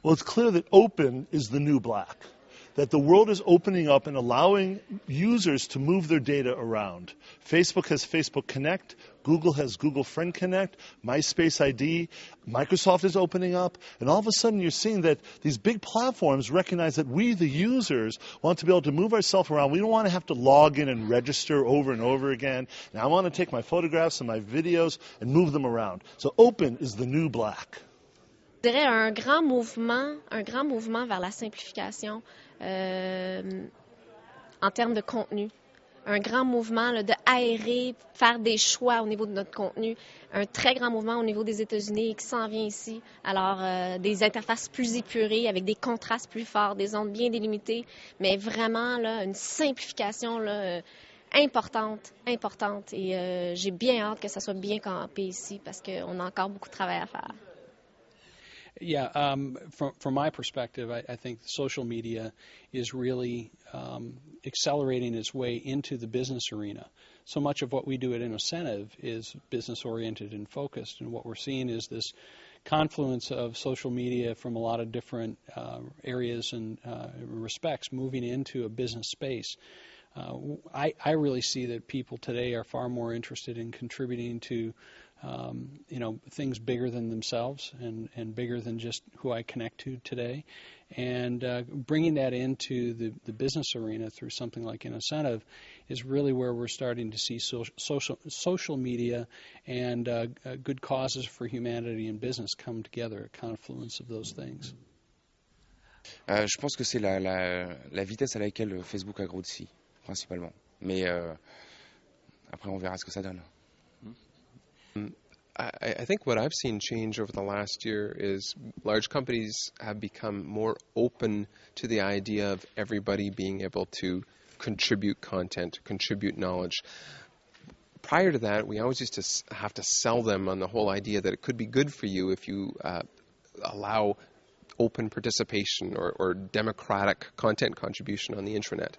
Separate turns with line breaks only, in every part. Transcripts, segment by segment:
Well, it's clear that open is the new black, that the world is opening up and allowing users to move their data around. Facebook has Facebook Connect, Google has Google Friend Connect, MySpace ID, Microsoft is opening up, and all of a sudden you're seeing that these big platforms recognize that we, the users, want to be able to move ourselves around. We don't want to have to log in and register over and over again. And I want to take my photographs and my videos and move them around. So open is the new black.
Je dirais un grand mouvement vers la simplification en termes de contenu. Un grand mouvement là, de aérer, faire des choix au niveau de notre contenu. Un très grand mouvement au niveau des États-Unis qui s'en vient ici. Alors, des interfaces plus épurées, avec des contrastes plus forts, des ondes bien délimitées, mais vraiment là, une simplification là, importante. Et j'ai bien hâte que ça soit bien campé ici parce qu'on a encore beaucoup de travail à faire.
Yeah, from my perspective, I think social media is really accelerating its way into the business arena. So much of what we do at InnoCentive is business-oriented and focused, and what we're seeing is this confluence of social media from a lot of different areas and respects moving into a business space. I really see that people today are far more interested in contributing to things bigger than themselves and bigger than just who I connect to today. And bringing that into the business arena through something like InnoCentive is really where we're starting to see social media and good causes for humanity and business come together, a confluence of those things.
Je pense que c'est la vitesse à laquelle Facebook a grossi, principalement. Mais après, on verra ce que ça donne.
I think what I've seen change over the last year is large companies have become more open to the idea of everybody being able to contribute content, contribute knowledge. Prior to that, we always used to have to sell them on the whole idea that it could be good for you if you allow open participation or democratic content contribution on the intranet.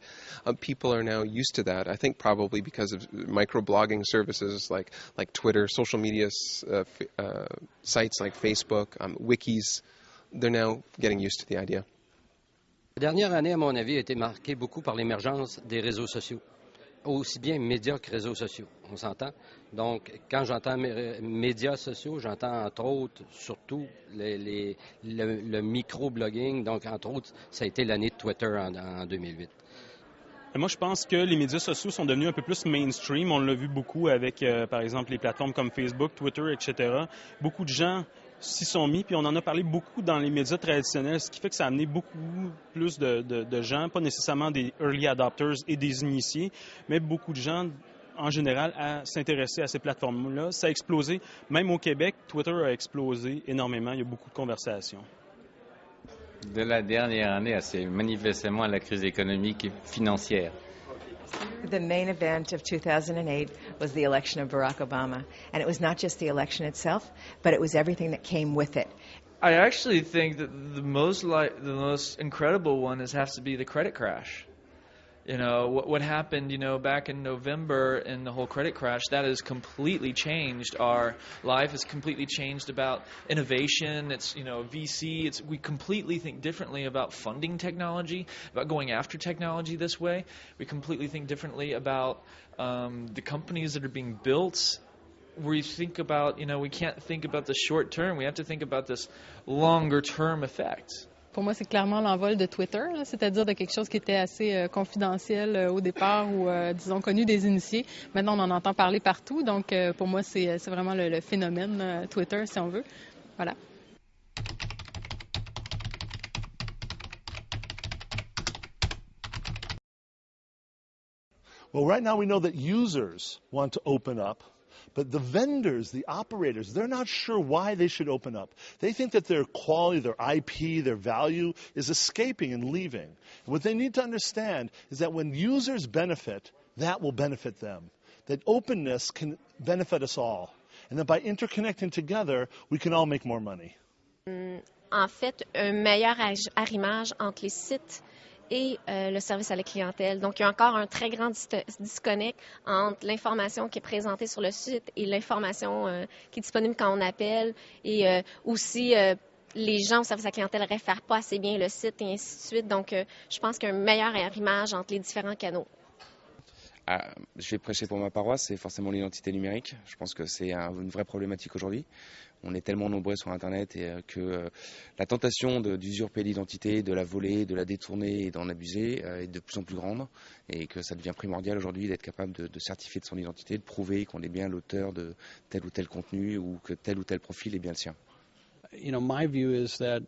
People are now used to that, I think probably because of microblogging services like Twitter, social media sites like Facebook, wikis. They're now getting used to the idea.
La dernière année, à mon avis, a été marquée beaucoup par l'émergence des réseaux sociaux, aussi bien médias que réseaux sociaux, on s'entend. Donc, quand j'entends médias sociaux, j'entends entre autres, surtout, le micro-blogging. Donc, entre autres, ça a été l'année de Twitter en 2008.
Moi, je pense que les médias sociaux sont devenus un peu plus mainstream. On l'a vu beaucoup avec, par exemple, les plateformes comme Facebook, Twitter, etc. Beaucoup de gens s'y sont mis, puis on en a parlé beaucoup dans les médias traditionnels, ce qui fait que ça a amené beaucoup plus de gens, pas nécessairement des early adopters et des initiés, mais beaucoup de gens, en général, à s'intéresser à ces plateformes-là. Ça a explosé. Même au Québec, Twitter a explosé énormément. Il y a beaucoup de conversations.
De la dernière année, c'est manifestement la crise économique et financière.
The main event of 2008 was the election of Barack Obama. And it was not just the election itself, but it was everything that came with it.
I actually think that the most incredible one has to be the credit crash. You know, what happened, back in November in the whole credit crash, that has completely changed our life. It's completely changed about innovation. It's, VC. We completely think differently about funding technology, about going after technology this way. We completely think differently about the companies that are being built. We think about, we can't think about the short term. We have to think about this longer term effect.
Pour moi, c'est clairement l'envol de Twitter, là, c'est-à-dire de quelque chose qui était assez confidentiel au départ ou, disons, connu des initiés. Maintenant, on en entend parler partout. Donc, pour moi, c'est vraiment le phénomène Twitter, si on veut. Voilà.
Well, right now we know that users want to open up. But the vendors, the operators, they're not sure why they should open up. They think that their quality, their IP, their value is escaping and leaving. And what they need to understand is that when users benefit, that will benefit them. That openness can benefit us all. And that by interconnecting together, we can all make more money.
En fait, un meilleur arrimage entre les sites et le service à la clientèle. Donc, il y a encore un très grand disconnect entre l'information qui est présentée sur le site et l'information qui est disponible quand on appelle et aussi les gens au service à la clientèle ne réfèrent pas assez bien le site et ainsi de suite. Donc, je pense qu'il y a un meilleur arrimage entre les différents canaux.
Je vais prêcher pour ma paroisse, c'est forcément l'identité numérique. Je pense que c'est une vraie problématique aujourd'hui. On est tellement nombreux sur Internet et que la tentation d'usurper l'identité, de la voler, de la détourner et d'en abuser est de plus en plus grande et que ça devient primordial aujourd'hui d'être capable de certifier de son identité, de prouver qu'on est bien l'auteur de tel ou tel contenu ou que tel ou tel profil est bien le sien.
You know, my view is that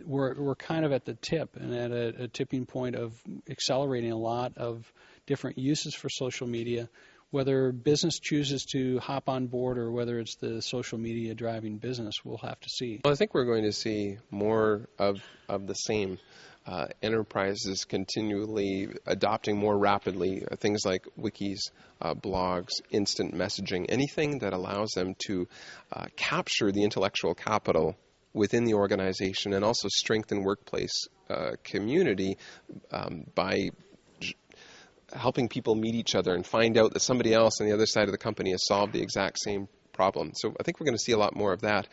we're kind of at the tip and at a tipping point of accelerating a lot of different uses for social media, whether business chooses to hop on board or whether it's the social media driving business, we'll have to see.
Well, I think we're going to see more of the same. Enterprises continually adopting more rapidly things like wikis, blogs, instant messaging, anything that allows them to capture the intellectual capital within the organization and also strengthen workplace community by helping people meet each other and find out that somebody else on the other side of the company has solved the exact same problem. So I think we're going to see a lot more of that.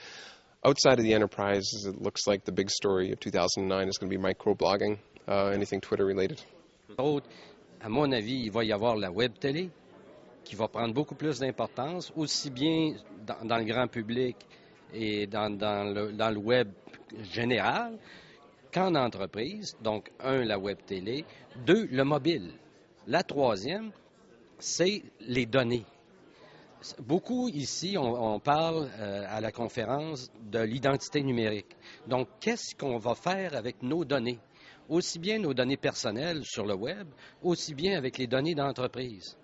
Outside of the enterprise, it looks like the big story of 2009 is going to be microblogging, anything Twitter related.
À mon avis, il va y avoir la web télé qui va prendre beaucoup plus d'importance, aussi bien dans le grand public et dans le web général qu'en entreprise. Donc, 1, la web télé, 2, le mobile. La troisième, c'est les données. Beaucoup ici, on parle à la conférence de l'identité numérique. Donc, qu'est-ce qu'on va faire avec nos données? Aussi bien nos données personnelles sur le web, aussi bien avec les données d'entreprise.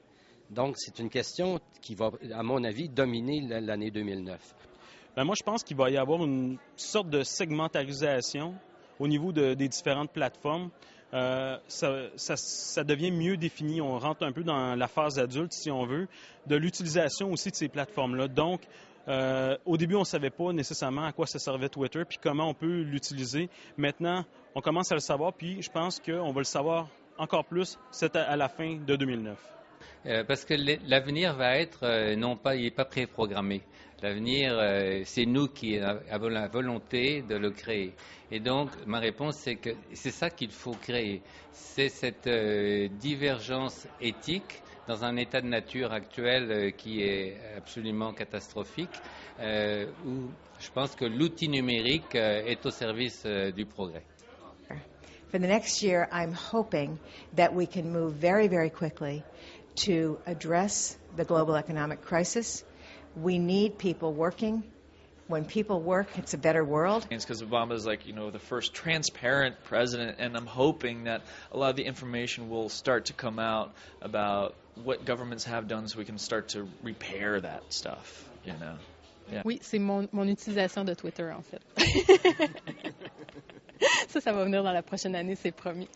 Donc, c'est une question qui va, à mon avis, dominer l'année 2009.
Ben moi, je pense qu'il va y avoir une sorte de segmentarisation au niveau des différentes plateformes. Ça devient mieux défini. On rentre un peu dans la phase adulte, si on veut, de l'utilisation aussi de ces plateformes-là. Donc, au début, on ne savait pas nécessairement à quoi ça servait Twitter puis comment on peut l'utiliser. Maintenant, on commence à le savoir, puis je pense qu'on va le savoir encore plus à la fin de 2009.
Parce que l'avenir va être, il n'est pas préprogrammé. L'avenir, c'est nous qui avons la volonté de le créer. Et donc, ma réponse, c'est que c'est ça qu'il faut créer. C'est cette divergence éthique dans un état de nature actuel qui est absolument catastrophique, où je pense que l'outil numérique est au service du progrès.
For the next year, I'm hoping that we can move very, very quickly to address the global economic crisis. We need people working. When people work, it's a better world.
It's because Obama is the first transparent president, and I'm hoping that a lot of the information will start to come out about what governments have done so we can start to repair that stuff, Yeah.
Oui, c'est mon utilisation de Twitter, en fait. Ça va venir dans la prochaine année, c'est promis.